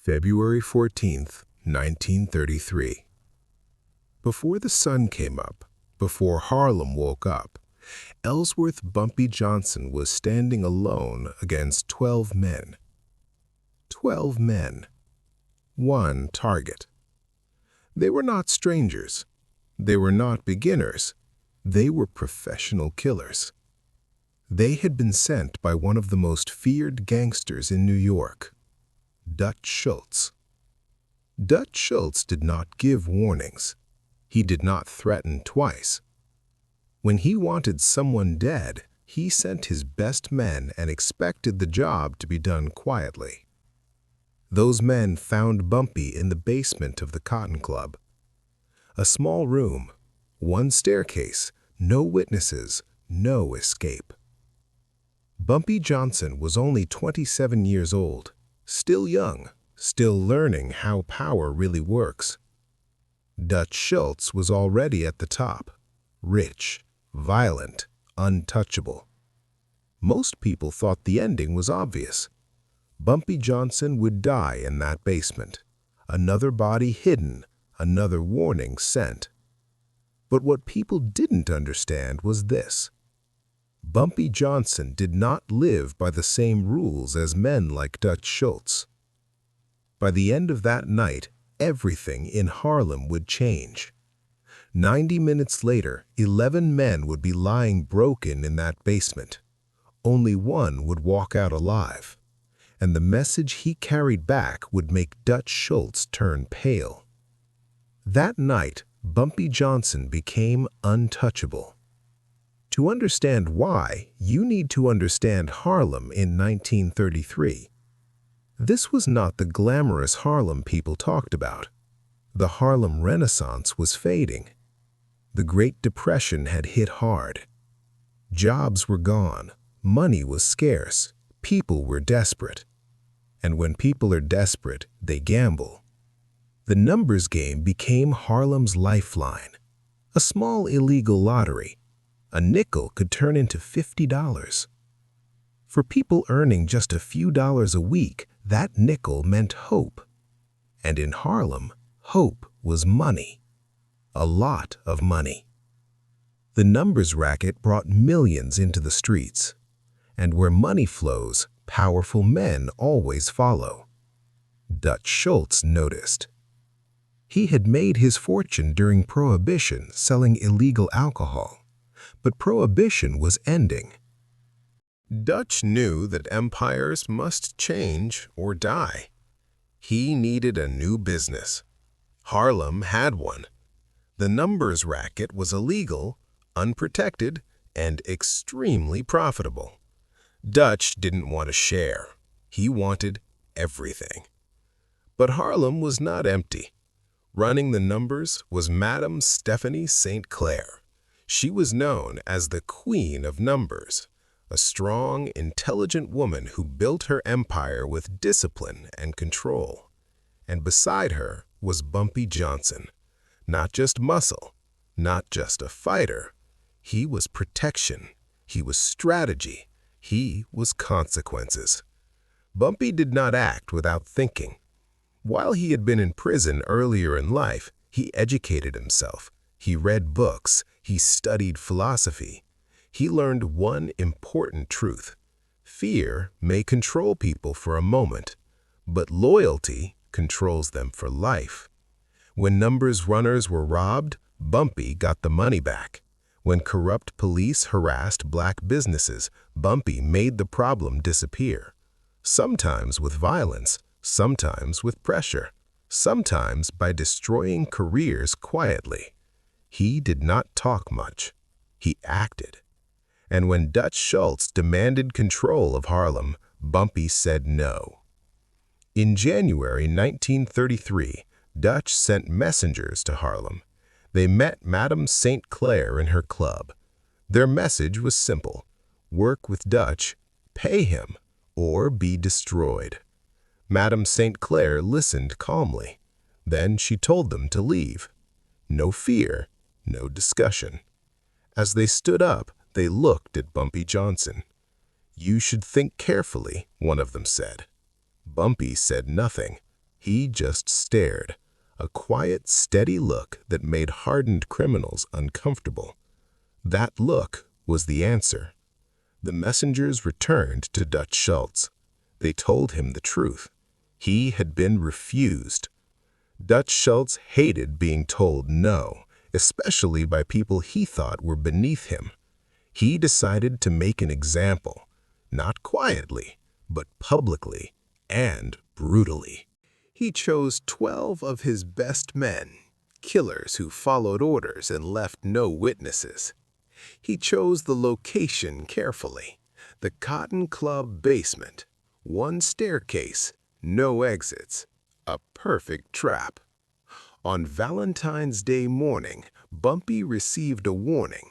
February 14th, 1933. Before the sun came up, before Harlem woke up, Ellsworth Bumpy Johnson was standing alone against 12 men. 12 men. One target. They were not strangers. They were not beginners. They were professional killers. They had been sent by one of the most feared gangsters in New York, Dutch Schultz. Dutch Schultz did not give warnings. He did not threaten twice. When he wanted someone dead, he sent his best men and expected the job to be done quietly. Those men found Bumpy in the basement of the Cotton Club. A small room, one staircase, no witnesses, no escape. Bumpy Johnson was only 27 years old, still young, still learning how power really works. Dutch Schultz was already at the top, rich, violent, untouchable. Most people thought the ending was obvious. Bumpy Johnson would die in that basement, another body hidden, another warning sent. But what people didn't understand was this. Bumpy Johnson did not live by the same rules as men like Dutch Schultz. By the end of that night, everything in Harlem would change. 90 minutes later, 11 men would be lying broken in that basement. Only one would walk out alive, and the message he carried back would make Dutch Schultz turn pale. That night, Bumpy Johnson became untouchable. To understand why, you need to understand Harlem in 1933. This was not the glamorous Harlem people talked about. The Harlem Renaissance was fading. The Great Depression had hit hard. Jobs were gone, money was scarce, people were desperate. And when people are desperate, they gamble. The numbers game became Harlem's lifeline. A small illegal lottery. A nickel could turn into $50. For people earning just a few dollars a week, that nickel meant hope. And in Harlem, hope was money. A lot of money. The numbers racket brought millions into the streets. And where money flows, powerful men always follow. Dutch Schultz noticed. He had made his fortune during Prohibition selling illegal alcohol. But Prohibition was ending. Dutch knew that empires must change or die. He needed a new business. Harlem had one. The numbers racket was illegal, unprotected, and extremely profitable. Dutch didn't want a share. He wanted everything. But Harlem was not empty. Running the numbers was Madame Stephanie St. Clair. She was known as the Queen of Numbers, a strong, intelligent woman who built her empire with discipline and control. And beside her was Bumpy Johnson. Not just muscle, not just a fighter. He was protection. He was strategy. He was consequences. Bumpy did not act without thinking. While he had been in prison earlier in life, he educated himself. He read books. He studied philosophy. He learned one important truth. Fear may control people for a moment, but loyalty controls them for life. When numbers runners were robbed, Bumpy got the money back. When corrupt police harassed black businesses, Bumpy made the problem disappear. Sometimes with violence, sometimes with pressure, sometimes by destroying careers quietly. He did not talk much. He acted. And when Dutch Schultz demanded control of Harlem, Bumpy said no. In January 1933, Dutch sent messengers to Harlem. They met Madame St. Clair in her club. Their message was simple. Work with Dutch, pay him, or be destroyed. Madame St. Clair listened calmly. Then she told them to leave. No fear. No discussion. As they stood up, they looked at Bumpy Johnson. "You should think carefully," one of them said. Bumpy said nothing. He just stared, a quiet, steady look that made hardened criminals uncomfortable. That look was the answer. The messengers returned to Dutch Schultz. They told him the truth. He had been refused. Dutch Schultz hated being told no, especially by people he thought were beneath him. He decided to make an example, not quietly, but publicly and brutally. He chose 12 of his best men, killers who followed orders and left no witnesses. He chose the location carefully, the Cotton Club basement, one staircase, no exits, a perfect trap. On Valentine's Day morning, Bumpy received a warning.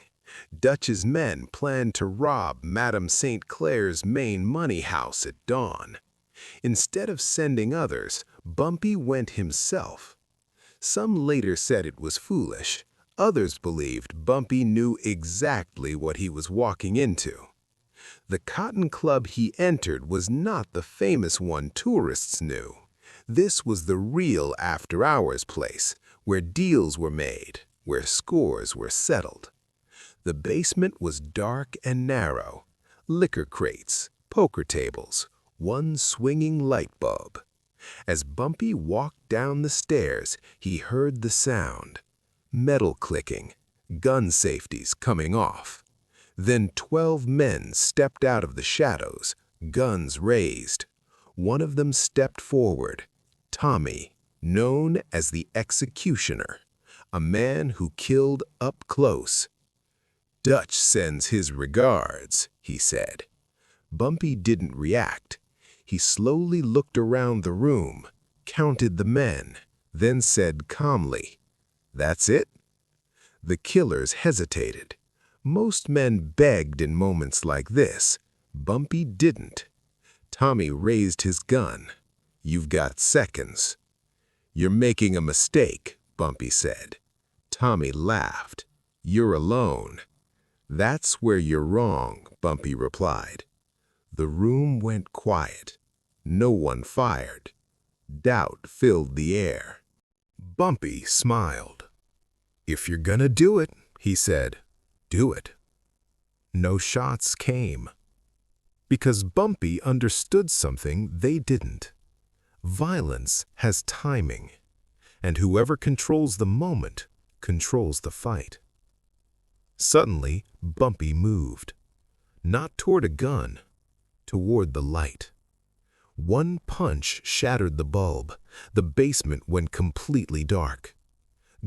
Dutch's men planned to rob Madame St. Clair's main money house at dawn. Instead of sending others, Bumpy went himself. Some later said it was foolish. Others believed Bumpy knew exactly what he was walking into. The Cotton Club he entered was not the famous one tourists knew. This was the real after-hours place, where deals were made, where scores were settled. The basement was dark and narrow. Liquor crates, poker tables, one swinging light bulb. As Bumpy walked down the stairs, he heard the sound. Metal clicking, gun safeties coming off. Then 12 men stepped out of the shadows, guns raised. One of them stepped forward. Tommy, known as the Executioner, a man who killed up close. "Dutch sends his regards," he said. Bumpy didn't react. He slowly looked around the room, counted the men, then said calmly, "That's it?" The killers hesitated. Most men begged in moments like this. Bumpy didn't. Tommy raised his gun. "You've got seconds." "You're making a mistake," Bumpy said. Tommy laughed. "You're alone." "That's where you're wrong," Bumpy replied. The room went quiet. No one fired. Doubt filled the air. Bumpy smiled. "If you're gonna do it," he said, "do it." No shots came. Because Bumpy understood something they didn't. Violence has timing, and whoever controls the moment controls the fight. Suddenly, Bumpy moved. Not toward a gun, toward the light. One punch shattered the bulb. The basement went completely dark.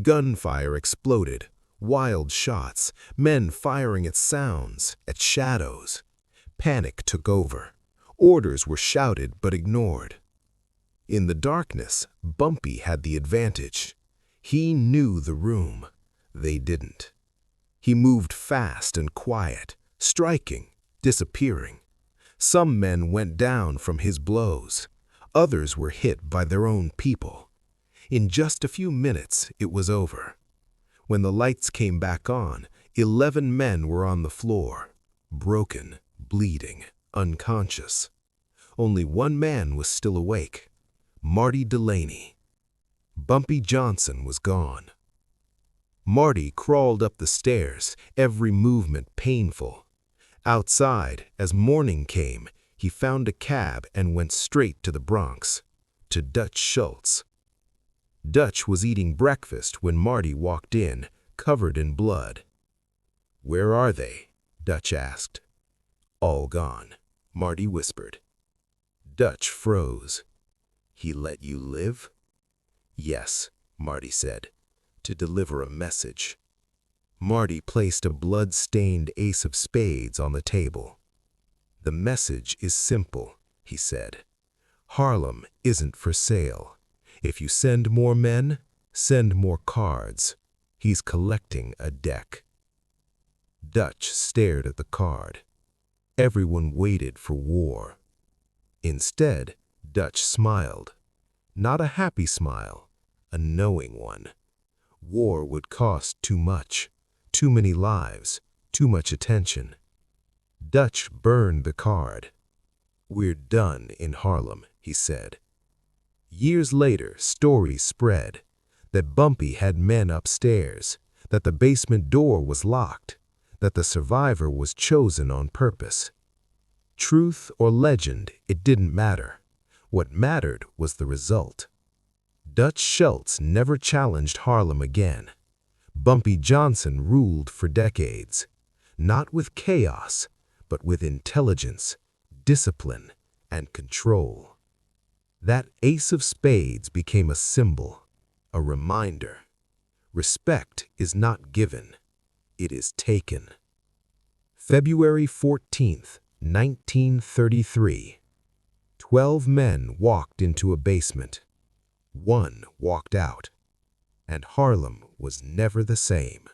Gunfire exploded, wild shots, men firing at sounds, at shadows. Panic took over. Orders were shouted but ignored. In the darkness, Bumpy had the advantage. He knew the room. They didn't. He moved fast and quiet, striking, disappearing. Some men went down from his blows. Others were hit by their own people. In just a few minutes, it was over. When the lights came back on, 11 men were on the floor, broken, bleeding, unconscious. Only one man was still awake, Marty Delaney. Bumpy Johnson was gone. Marty crawled up the stairs, every movement painful. Outside, as morning came, he found a cab and went straight to the Bronx, to Dutch Schultz. Dutch was eating breakfast when Marty walked in, covered in blood. "Where are they?" Dutch asked. "All gone," Marty whispered. Dutch froze. "He let you live?" "Yes," Marty said, "to deliver a message." Marty placed a blood-stained ace of spades on the table. "The message is simple," he said. "Harlem isn't for sale. If you send more men, send more cards. He's collecting a deck." Dutch stared at the card. Everyone waited for war. Instead, Dutch smiled. Not a happy smile, a knowing one. War would cost too much, too many lives, too much attention. Dutch burned the card. "We're done in Harlem," he said. Years later, stories spread that Bumpy had men upstairs, that the basement door was locked, that the survivor was chosen on purpose. Truth or legend, it didn't matter. What mattered was the result. Dutch Schultz never challenged Harlem again. Bumpy Johnson ruled for decades, not with chaos, but with intelligence, discipline, and control. That ace of spades became a symbol, a reminder. Respect is not given, it is taken. February 14th, 1933. 12 men walked into a basement. One walked out, and Harlem was never the same.